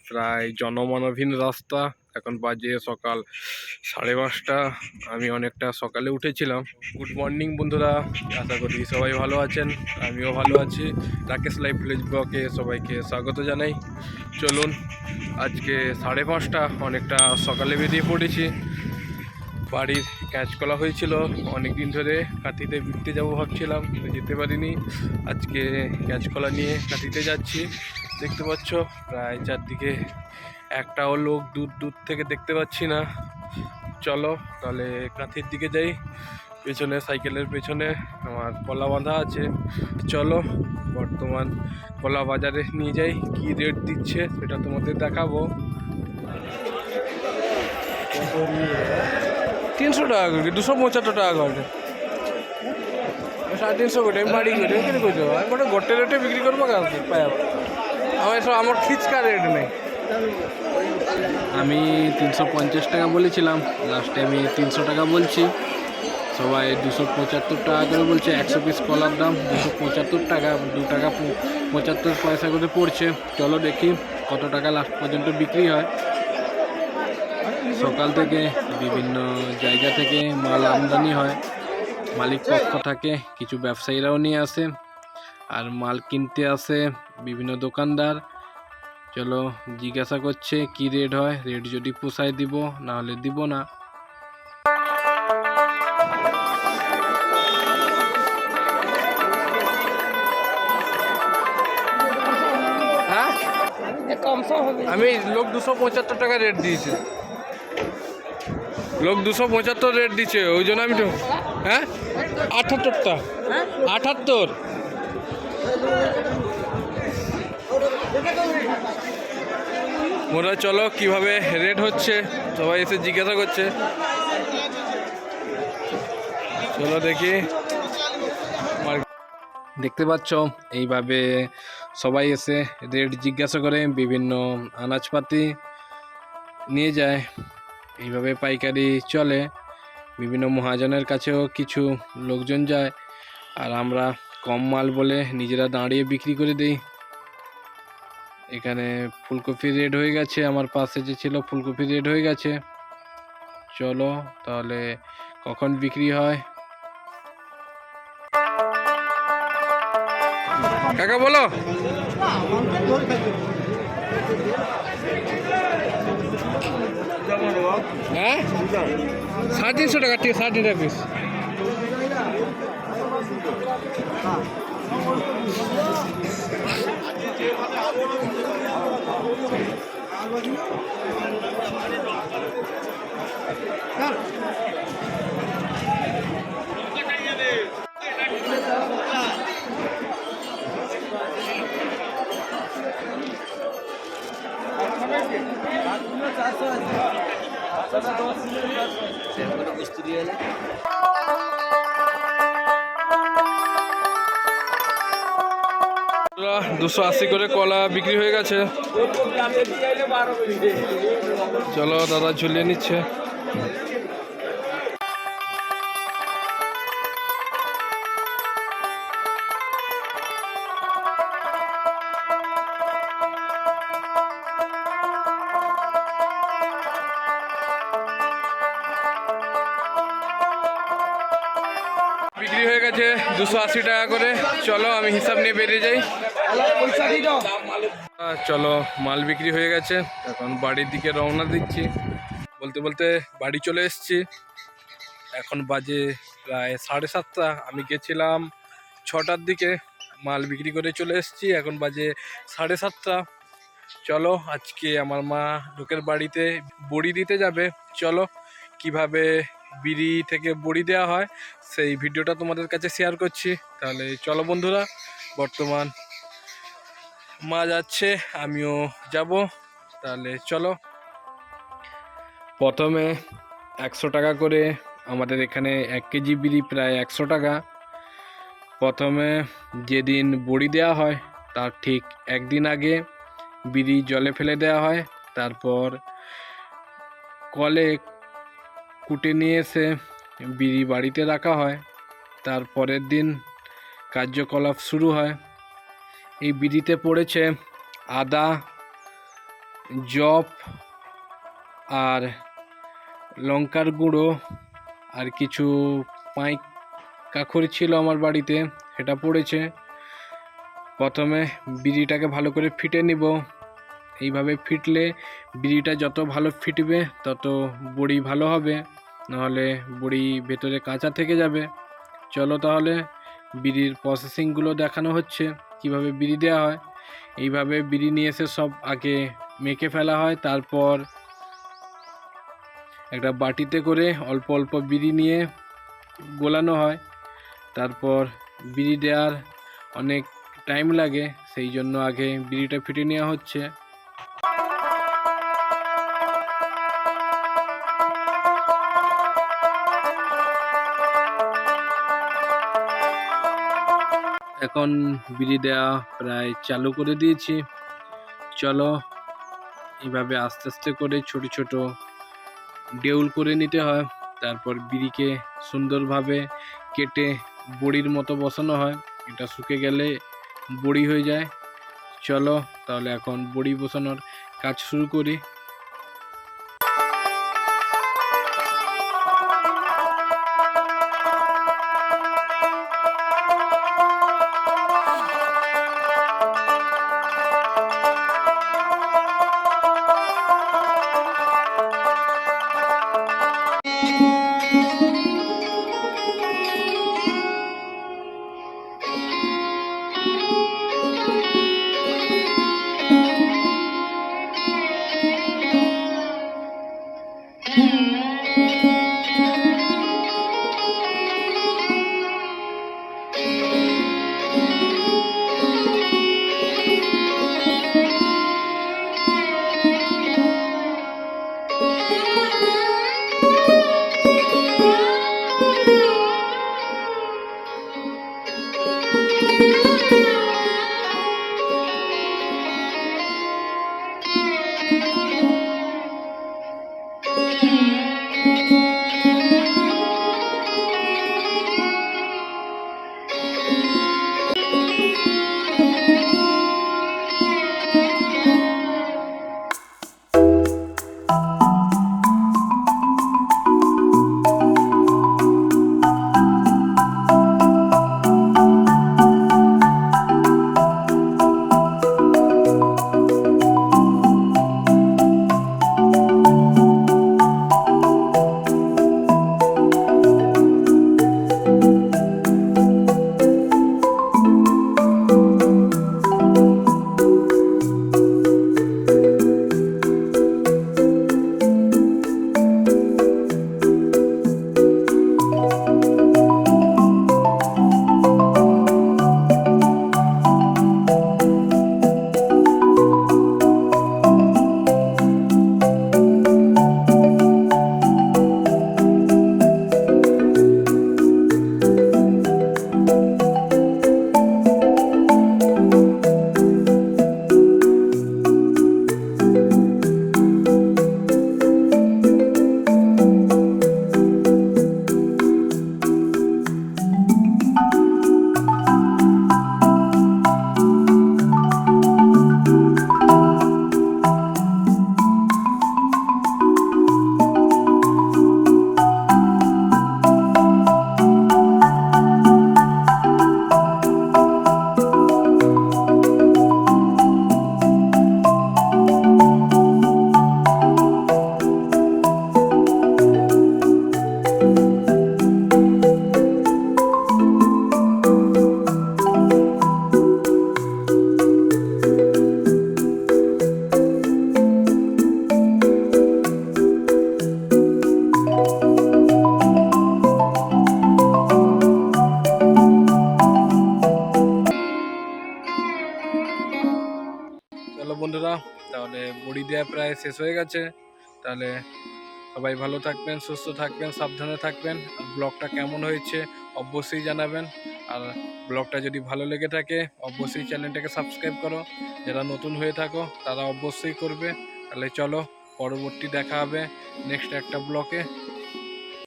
প্রায় জনমানবহীন রাস্তা। এখন বাজে সকাল 5:30। আমি অনেকটা সকালে উঠেছিলাম। গুড মর্নিং বন্ধুরা, আশা করি সবাই ভালো আছেন, আমিও ভালো আছি। রাকেশ লাইফ ভিলেজ ব্লগে সবাইকে স্বাগত জানাই। চলুন, আজকে 5:30, অনেকটা সকালে বেরিয়ে পড়েছি। বাড়ির কাঁচকলা হয়েছিল অনেক দিন ধরে, কাঁথিতে বিকতে যাবো ভাবছিলাম, তো যেতে পারিনি। আজকে কাঁচকলা নিয়ে কাঁথিতে যাচ্ছি। দেখতে পাচ্ছ প্রায় চারদিকে একটাও লোক দূর দূর থেকে দেখতে পাচ্ছি না। চলো তাহলে কাঁথির দিকে যাই। পেছনে সাইকেলের পেছনে আমার কলা বাঁধা আছে। চলো বর্তমান কলা বাজারে নিয়ে যাই, কি রেট দিচ্ছে সেটা তোমাদের দেখাবো। 300 টাকা করে, 275 টাকা করে, 350 করে আমি বাড়ি করে কেন করছো? আমি গোটে গোটে রেটে বিক্রি করবো কাউকে পাই আমার এসব, আমার খিচকা রেট নেই। আমি 350 টাকা বলেছিলাম, লাস্টে আমি 300 টাকা বলছি। সবাই 275 টাকা করে বলছে। 100 পিস কলার দাম 275 টাকা, 2 টাকা 75 পয়সা করে পড়ছে। চলো দেখি কত টাকা লাস্ট পর্যন্ত বিক্রি হয়। সকাল থেকে বিভিন্ন জায়গা থেকে মাল আমদানি হয়, মালিক পক্ষ থাকে, কিছু ব্যবসায়ীরাও নিয়ে আসে, আর মাল কিনতে আসে বিভিন্ন দোকানদার। চলো জিজ্ঞাসা করছে কি রেট হয়, রেট যদি পোষায় দিব, না হলে দিব না। হ্যাঁ, আমি লোক 275 টাকা রেট দিয়েছে, লোক 275 রেট দিচ্ছে, ওই জন্য আমি তো। হ্যাঁ, 78টা, 78। মোরা চলো কিভাবে রেট হচ্ছে, সবাই এসে জিজ্ঞাসা করছে। চলো দেখি। দেখতে পাচ্ছ এইভাবে সবাই এসে রেট জিজ্ঞাসা করে, বিভিন্ন আনাজপাতি নিয়ে যায়। এইভাবে পাইকারি চলে। বিভিন্ন মহাজনের কাছেও কিছু লোকজন যায়, আর আমরা কম মাল বলে নিজেরা দাঁড়িয়ে বিক্রি করে দিই। এখানে ফুলকপি রেড হয়ে গেছে, আমার পাশে যে ছিল ফুলকপি রেড হয়ে গেছে। চলো তাহলে কখন বিক্রি হয়। কাকা বলো, হ্যাঁ 350 টাকা, ঠিক 60 টাকা পিস। $280 করে কলা বিক্রি হয়ে গেছে। চলো দাদা ঝুলিয়ে নিচ্ছে। বিক্রি হয়ে গেছে 280 টাকা করে। চলো আমি হিসাব নিয়ে বেরিয়ে যাই। চলো মাল বিক্রি হয়ে গেছে, এখন বাড়ির দিকে রওনা দিচ্ছি। বলতে বলতে বাড়ি চলে এসেছি। এখন বাজে প্রায় 7:30। আমি গেছিলাম 6টার দিকে, মাল বিক্রি করে চলে এসেছি। এখন বাজে 7:30। চলো আজকে আমার মা লোকের বাড়িতে বড়ি দিতে যাবে। চলো কিভাবে বিড়ি থেকে বড়ি দেওয়া হয় সেই ভিডিওটা তোমাদের কাছে শেয়ার করছি। তাহলে চলো বন্ধুরা, বর্তমান মা যাচ্ছে, আমিও যাব, তাহলে চলো। প্রথমে 100 টাকা করে, আমাদের এখানে 1 কেজি বিড়ি প্রায় 100 টাকা। প্রথমে যেদিন বড়ি দেওয়া হয় তার ঠিক একদিন আগে বিড়ি জলে ফেলে দেওয়া হয়, তারপর কলে কুটে নিয়ে এসে বিড়ি বাড়িতে রাখা হয়। তারপরের দিন কার্যকলাপ শুরু হয়। এই বিড়িতে পড়েছে আদা, জব আর লঙ্কার গুঁড়ো আর কিছু পাঁই কাখড় ছিল আমার বাড়িতে, সেটা পড়েছে। প্রথমে বিড়িটাকে ভালো করে ফিটে নিব। এইভাবে ফিটলে বিড়িটা যত ভালো ফিটবে তত বড়ি ভালো হবে, নাহলে বড়ি ভেতরে কাঁচা থেকে যাবে। চলো তাহলে বিড়ির প্রসেসিংগুলো দেখানো হচ্ছে, কিভাবে বিড়ি দেওয়া হয়। এইভাবে বিড়ি নিয়ে এসে সব আগে মেখে ফেলা হয়, তারপর একটা বাটিতে করে অল্প অল্প বিড়ি নিয়ে গোলানো হয়। তারপর বিড়ি দেওয়ার অনেক টাইম লাগে, সেই জন্য আগে বিড়িটা ফিটে নেওয়া হচ্ছে। এখন বিড়ি দেওয়া প্রায় চালু করে দিয়েছি। চলো এইভাবে আস্তে আস্তে করে ছোট ছোট ডেউল করে নিতে হয়। তারপর বিড়িকে সুন্দরভাবে কেটে বড়ির মতো বসানো হয়, এটা শুকে গেলে বড়ি হয়ে যায়। চলো তাহলে এখন বড়ি বসানোর কাজ শুরু করি। চলো বন্ধুরা, তাহলে বড়ি দেওয়া প্রায় শেষ হয়ে গেছে। তাহলে সবাই ভালো থাকবেন, সুস্থ থাকবেন, সাবধানে থাকবেন। আর ব্লগটা কেমন হয়েছে অবশ্যই জানাবেন। আর ব্লগটা যদি ভালো লেগে থাকে অবশ্যই চ্যানেলটাকে সাবস্ক্রাইব করো। যারা নতুন হয়ে থাকো তারা অবশ্যই করবে। তাহলে চলো পরবর্তী দেখা হবে নেক্সট একটা ব্লগে।